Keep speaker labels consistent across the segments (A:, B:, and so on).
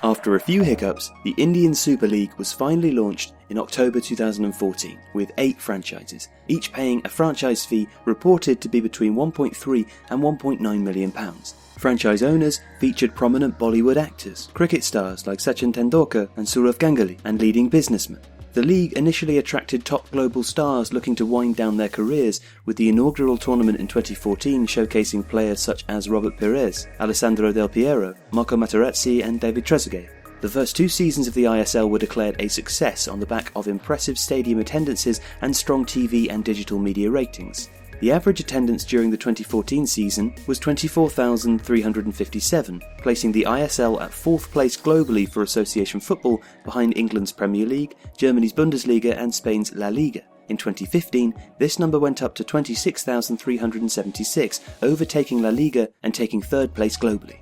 A: After a few hiccups, the Indian Super League was finally launched in October 2014 with 8 franchises, each paying a franchise fee reported to be between £1.3 and £1.9 million. Franchise owners featured prominent Bollywood actors, cricket stars like Sachin Tendulkar and Sourav Ganguly, and leading businessmen. The league initially attracted top global stars looking to wind down their careers, with the inaugural tournament in 2014 showcasing players such as Robert Pires, Alessandro del Piero, Materazzi and David Trezeguet. The first 2 seasons of the ISL were declared a success on the back of impressive stadium attendances and strong TV and digital media ratings. The average attendance during the 2014 season was 24,357, placing the ISL at 4th place globally for association football behind England's Premier League, Germany's Bundesliga and Spain's La Liga. In 2015, this number went up to 26,376, overtaking La Liga and taking 3rd place globally.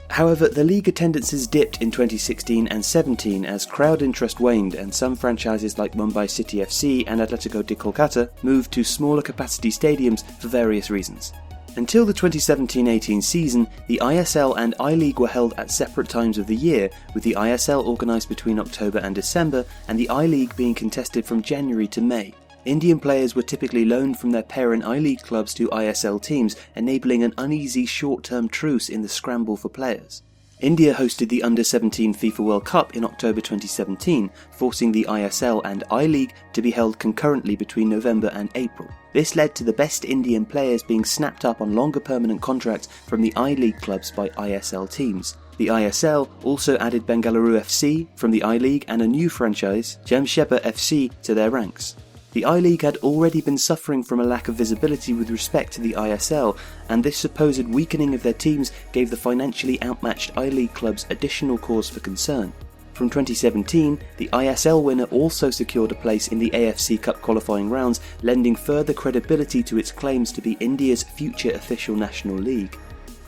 A: However, the league attendances dipped in 2016 and 17 as crowd interest waned and some franchises like Mumbai City FC and Atletico de Kolkata moved to smaller capacity stadiums for various reasons. Until the 2017-18 season, the ISL and I-League were held at separate times of the year, with the ISL organised between October and December and the I-League being contested from January to May. Indian players were typically loaned from their parent I-League clubs to ISL teams, enabling an uneasy short-term truce in the scramble for players. India hosted the Under-17 FIFA World Cup in October 2017, forcing the ISL and I-League to be held concurrently between November and April. This led to the best Indian players being snapped up on longer permanent contracts from the I-League clubs by ISL teams. The ISL also added Bengaluru FC from the I-League and a new franchise, Jamshedpur FC, to their ranks. The I-League had already been suffering from a lack of visibility with respect to the ISL, and this supposed weakening of their teams gave the financially outmatched I-League clubs additional cause for concern. From 2017, the ISL winner also secured a place in the AFC Cup qualifying rounds, lending further credibility to its claims to be India's future official national league.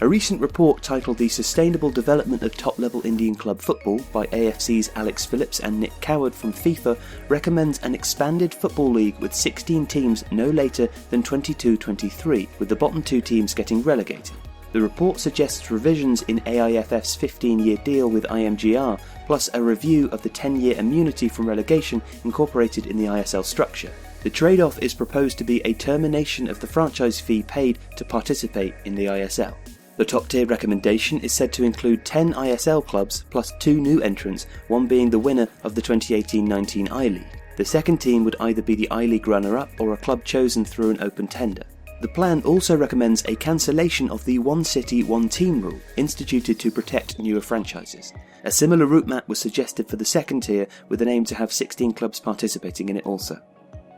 A: A recent report titled The Sustainable Development of Top-Level Indian Club Football by AFC's Alex Phillips and Nick Coward from FIFA recommends an expanded football league with 16 teams no later than 22-23, with the bottom 2 teams getting relegated. The report suggests revisions in AIFF's 15-year deal with IMGR, plus a review of the 10-year immunity from relegation incorporated in the ISL structure. The trade-off is proposed to be a termination of the franchise fee paid to participate in the ISL. The top-tier recommendation is said to include 10 ISL clubs plus 2 new entrants, one being the winner of the 2018-19 I-League. The second team would either be the I-League runner-up or a club chosen through an open tender. The plan also recommends a cancellation of the one city, one team rule, instituted to protect newer franchises. A similar route map was suggested for the second tier, with an aim to have 16 clubs participating in it also.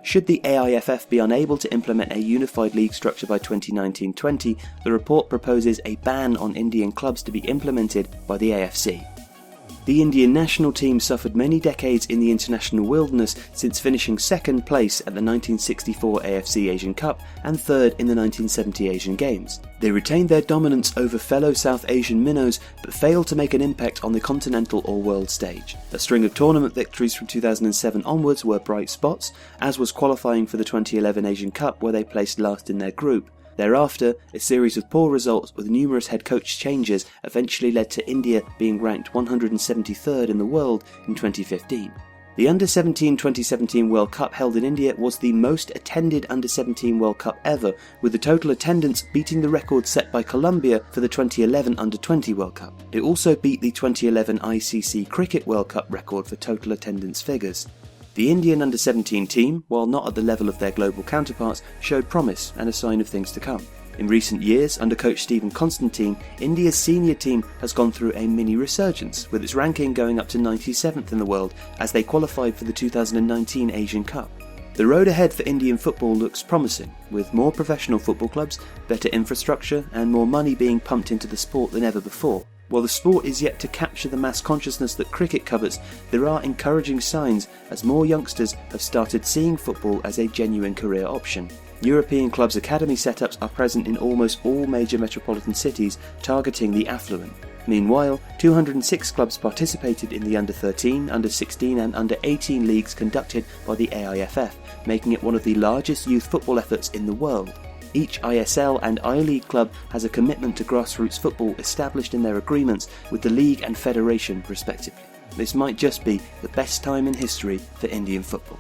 A: Should the AIFF be unable to implement a unified league structure by 2019-20, the report proposes a ban on Indian clubs to be implemented by the AFC. The Indian national team suffered many decades in the international wilderness since finishing 2nd place at the 1964 AFC Asian Cup and 3rd in the 1970 Asian Games. They retained their dominance over fellow South Asian minnows but failed to make an impact on the continental or world stage. A string of tournament victories from 2007 onwards were bright spots, as was qualifying for the 2011 Asian Cup where they placed last in their group. Thereafter, a series of poor results with numerous head coach changes eventually led to India being ranked 173rd in the world in 2015. The Under-17 2017 World Cup held in India was the most attended Under-17 World Cup ever, with the total attendance beating the record set by Colombia for the 2011 Under-20 World Cup. It also beat the 2011 ICC Cricket World Cup record for total attendance figures. The Indian Under-17 team, while not at the level of their global counterparts, showed promise and a sign of things to come. In recent years, under coach Stephen Constantine, India's senior team has gone through a mini resurgence, with its ranking going up to 97th in the world as they qualified for the 2019 Asian Cup. The road ahead for Indian football looks promising, with more professional football clubs, better infrastructure and more money being pumped into the sport than ever before. While the sport is yet to capture the mass consciousness that cricket covers, there are encouraging signs as more youngsters have started seeing football as a genuine career option. European clubs' academy setups are present in almost all major metropolitan cities, targeting the affluent. Meanwhile, 206 clubs participated in the Under-13, Under-16 and Under-18 leagues conducted by the AIFF, making it one of the largest youth football efforts in the world. Each ISL and I-League club has a commitment to grassroots football established in their agreements with the league and federation respectively. This might just be the best time in history for Indian football.